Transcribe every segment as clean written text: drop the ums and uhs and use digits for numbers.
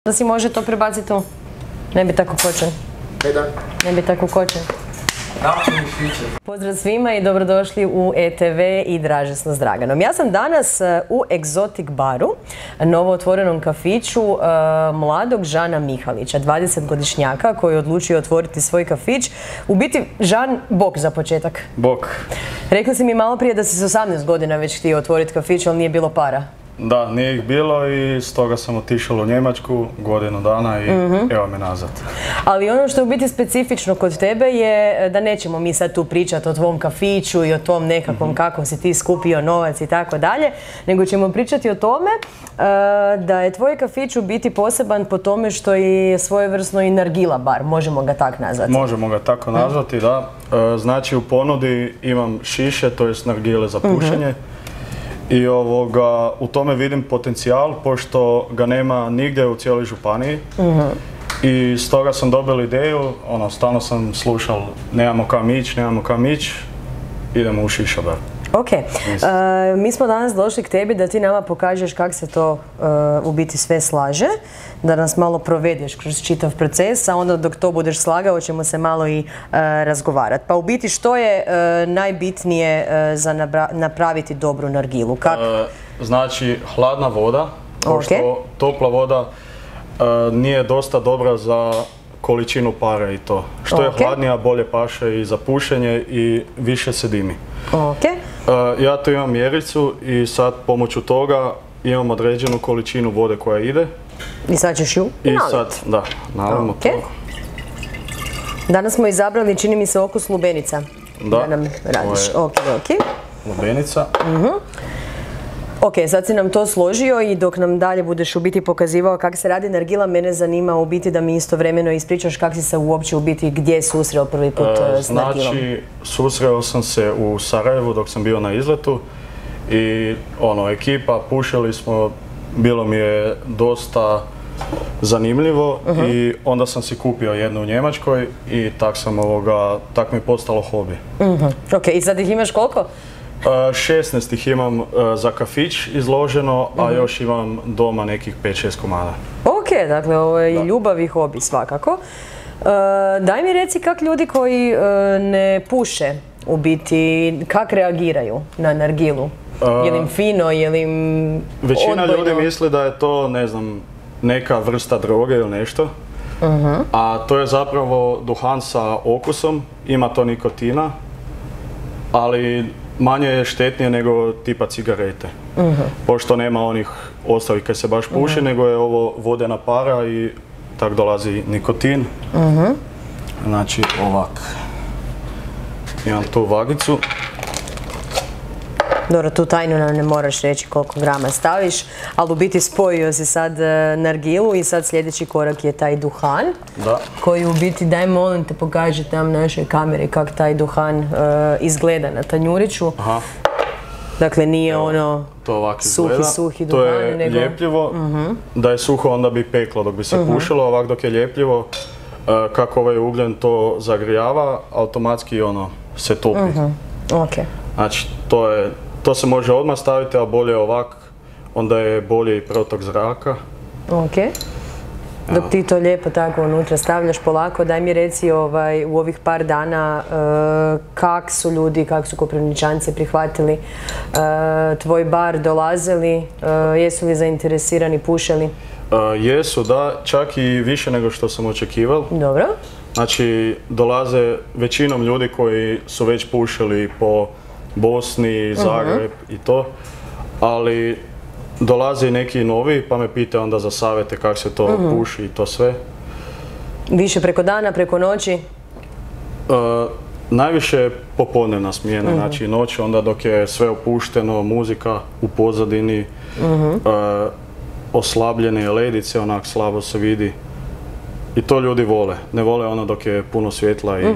Da si može to prebaciti tu. Ne bi tako kočen. Ne bi tako kočen. Pozdrav svima i dobrodošli u ETV i Dražesno s Draganom. Ja sam danas u Exotic baru, novo otvorenom kafiću mladog Žana Mihalića, 20-godišnjaka koji je odlučio otvoriti svoj kafić. U biti, Žan, bok za početak. Bok. Rekli si mi malo prije da si s 18 godina već htio otvoriti kafić, ali nije bilo para. Da, nije ih bilo i stoga sam otišao u Njemačku godinu dana i evo me nazad. Ali ono što je u biti specifično kod tebe je da nećemo mi sad tu pričati o tvom kafiću i o tom nekakvom kako si ti skupio novac i tako dalje, nego ćemo pričati o tome da je tvoj kafić u biti poseban po tome što je svojevrsno i nargila bar, možemo ga tak nazvati. Možemo ga tako nazvati, da. Znači u ponudi imam šiše, to jest nargile za pušenje. I u tome vidim potencijal, pošto ga nema nigdje u cijeloj županiji. I stoga sam dobio ideju, stalno sam slušal, nemamo kam ići, idemo u šiša bar. Ok, mi smo danas došli k tebi da ti nama pokažeš kako se to u biti sve slaže, da nas malo provedeš kroz čitav proces, a onda dok to budeš slagao ćemo se malo i razgovarati. Pa u biti što je najbitnije za napraviti dobru nargilu? Znači hladna voda, pošto topla voda nije dosta dobra za količinu pare i to. Što je hladnija, bolje paše i za pušenje i više se dimi. Ja tu imam mjericu i sad pomoću toga imam određenu količinu vode koja ide. I sad ćeš ju naliti? I sad, da, naravno to. Danas smo izabrali, čini mi se, okus lubenica. Da nam radiš. Lubenica. Ok, sad si nam to složio i dok nam dalje budeš u biti pokazivao kako se radi nargila, mene zanima u biti da mi istovremeno ispričaš kako si se uopće u biti gdje susreo prvi put s nargilom. Znači, susreo sam se u Sarajevu dok sam bio na izletu i ekipa, pušili smo, bilo mi je dosta zanimljivo i onda sam si kupio jednu u Njemačkoj i tak mi je postalo hobi. Ok, i sad ih imaš koliko? 16 ih imam za kafić izloženo, a još imam doma nekih 5-6 komada. Ok, dakle ovo je i ljubav i hobi svakako. Daj mi reci kako ljudi koji ne puše u biti, kako reagiraju na nargilu? Je li im fino, je li im odbojno? Većina ljudi misli da je to, ne znam, neka vrsta droge ili nešto. A to je zapravo duhan sa okusom, ima to nikotina, ali manje je štetnije nego tipa cigarete. Pošto nema onih ostalih kad se baš puši, nego je ovo vodena para i tak dolazi nikotin. Znači ovak. Imam tu vagicu. Dobro, tu tajnu nam ne moraš reći koliko grama staviš, ali u biti spojio si sad nargilu i sad sljedeći korak je taj duhan. Da. Koji u biti, daj molim te, pokaži tam našoj kameri kako taj duhan izgleda na tanjuriću. Dakle, nije suhi duhan. To je ljepljivo. Da je suho onda bi peklo dok bi se pušilo, ovak dok je ljepljivo, kako ovaj ugljen to zagrijava, automatski se topi. Znači, to se može odmah staviti, a bolje ovak, onda je bolje i protok zraka. Ok. Dok ti to lijepo tako unutra stavljaš polako, daj mi reci u ovih par dana kak su ljudi, kak su Koprivničanci prihvatili tvoj bar, dolazili, jesu li zainteresirani, pušeli? Jesu, da, čak i više nego što sam očekivao. Dobro. Znači, dolaze većinom ljudi koji su već pušili po Bosni, Zagreb i to, ali dolaze i neki novi pa me pita onda za savjete kako se to puši i to sve. Više preko dana, preko noći? Najviše popodnevna smjena, znači noć onda dok je sve opušteno, muzika u pozadini, oslabljene ledice, onak slabo se vidi. I to ljudi vole, ne vole dok je puno svjetla i...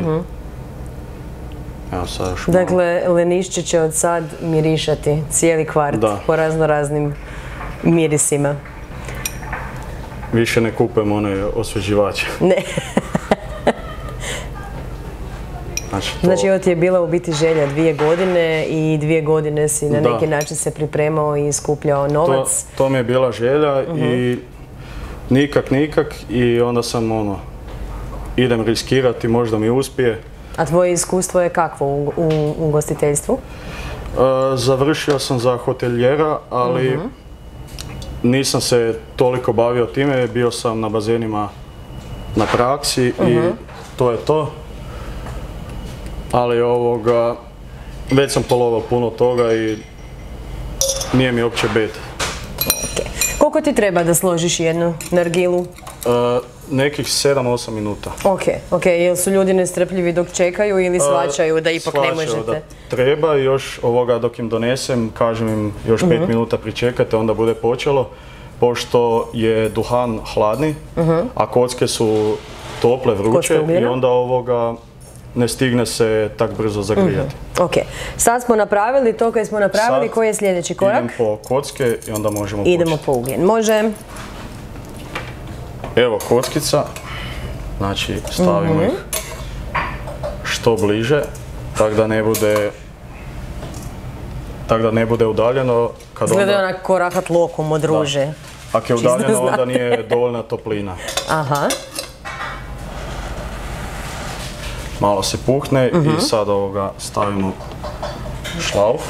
Dakle, Lenišće će od sad mirišati cijeli kvart po raznoraznim mirisima. Više ne kupujem one osvježivače. Ne. Znači, ovo ti je bila u biti želja 2 godine i 2 godine si na neki način se pripremao i skupljao novac. To mi je bila želja i nikak i onda sam idem riskirati, možda mi uspije. A tvoje iskustvo je kakvo u ugostiteljstvu? Završio sam za hotelijera, ali nisam se toliko bavio time, bio sam na bazenima na praksi i to je to. Ali već sam polovao puno toga i nije mi uopće bed. Koliko ti treba da složiš jednu nargilu? Nekih 7-8 minuta. Ok. Jel su ljudi nestrpljivi dok čekaju ili shvaćaju da ipak ne možete? Shvaćaju da treba i još dok im donesem, kažem im još 5 minuta pričekajte, onda bude počelo. Pošto je duhan hladni, a kocke su tople, vruće i onda ne stigne se tak brzo zagrijati. Ok, sad smo napravili to koje smo napravili, koji je sljedeći korak? Idem po kocke i onda možemo početi. Idemo po ugljen, može. Evo kockica, znači stavimo ih što bliže, tako da ne bude udaljeno. Izgleda onak ko rahat lokom od ruže. Ako je udaljeno, onda nije dovoljna toplina. Aha. Malo se puhne i sad stavimo šlauf.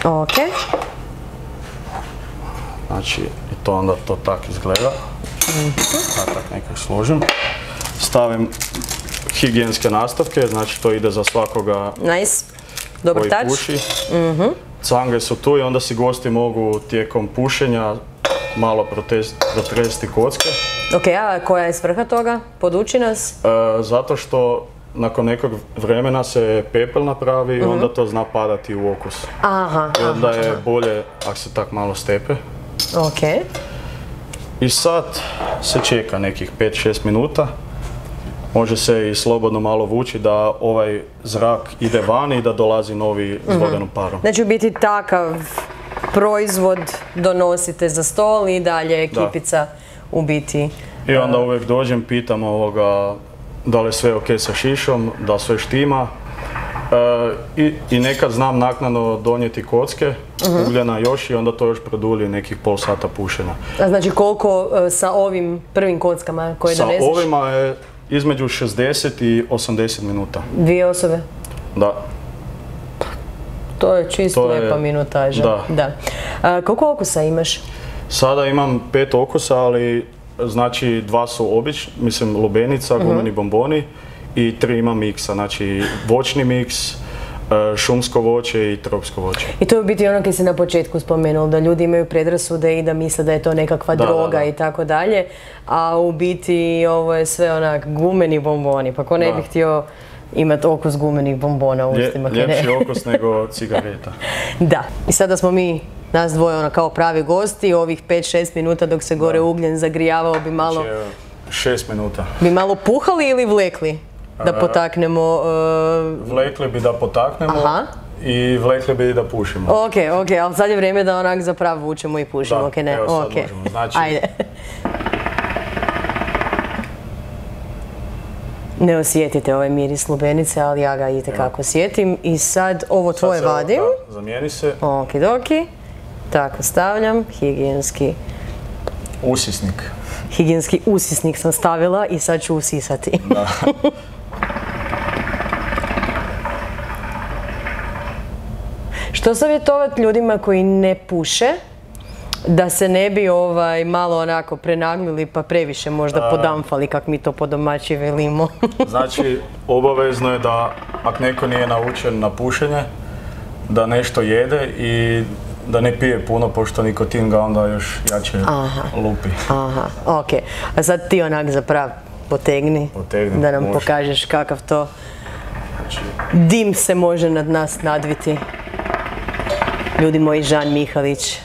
Ok. Znači, i to onda to tak izgleda. Tak nekak složim. Stavim higijenske nastavke, znači to ide za svakoga koji puši. Cange su tu i onda si gosti mogu tijekom pušenja malo protresti kocke. Ok, a koja je svrha toga? Poduči nas? Zato što nakon nekog vremena se pepel napravi i onda to zna padati u okus. I onda je bolje ako se tak malo stepe. Ok. I sad se čeka nekih 5-6 minuta. Može se i slobodno malo vući da ovaj zrak ide van i da dolazi novi s vodenom parom. Znači u biti takav proizvod donosite za stol i dalje ekipica u biti. I onda uvijek dođem, pitam da li je sve ok sa šišom, da sve štima. I nekad znam naknadno donijeti kocke, ugljena još i onda to još produlji nekih pol sata pušenja. A znači koliko sa ovim prvim kockama koje doneseš? Sa ovima je između 60 i 80 minuta. 2 osobe? Da. To je čisto lijepa minutaža. Da. Koliko okusa imaš? Sada imam 5 okusa, ali znači 2 su obični, mislim lubenica, gumeni bomboni i 3 imam miksa, znači voćni miks, šumsko voće i tropsko voće. I to je u biti ono koji si na početku spomenuo, da ljudi imaju predrasude i da misle da je to nekakva droga i tako dalje, a u biti ovo je sve onak gumeni bomboni, pa ko ne bi htio imati okus gumenih bombona u ustima. Ljepši okus nego cigareta. Da, i sada smo mi, nas dvoje kao pravi gosti, ovih 5-6 minuta dok se gore ugljen zagrijavao bi malo... Znači 6 minuta. Bi malo puhali ili vlekli? Da potaknemo... Vlekli bi da potaknemo i vlekli bi da pušimo. Ok, ali sad je vrijeme da onak zapravo vučemo i pušimo, ok, ne? Evo sad možemo. Znači... Ajde. Ne osjetite ovaj miris lubenice, ali ja ga itekako osjetim. I sad ovo tvoje vadim. Zamijeni se. Okidoki. Tako stavljam. Higijenski... Usisnik. Higijenski usisnik sam stavila i sad ću usisati. Da. Što savjetovati ljudima koji ne puše, da se ne bi malo onako prenaglili pa previše možda podamfali, kak mi to po domaći velimo? Znači, obavezno je da ako neko nije naučen na pušenje, da nešto jede i da ne pije puno, pošto nikotin ga onda još jače lupi. Aha, ok. A sad ti onak zapravo potegni, da nam pokažeš kakav to dim se može nad nas nadviti. Ljudi moji, Žan Mihalić.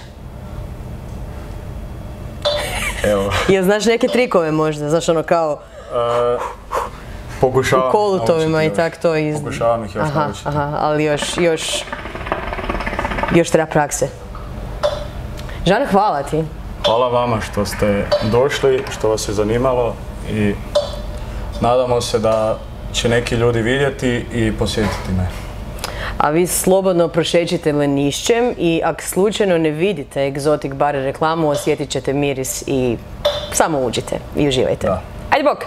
Evo. Jel znaš neke trikove možda? Znaš ono kao... Pokušavam. U kolutovima i tak to iz... Pokušavam ih još naučiti. Ali još treba prakse. Žan, hvala ti. Hvala vama što ste došli, što vas je zanimalo i nadamo se da će neki ljudi vidjeti i posjetiti me. A vi slobodno prošećite Lenišćem i ako slučajno ne vidite Exotic Bar reklamu, osjetit ćete miris i samo uđite i uživajte. Ajde bok!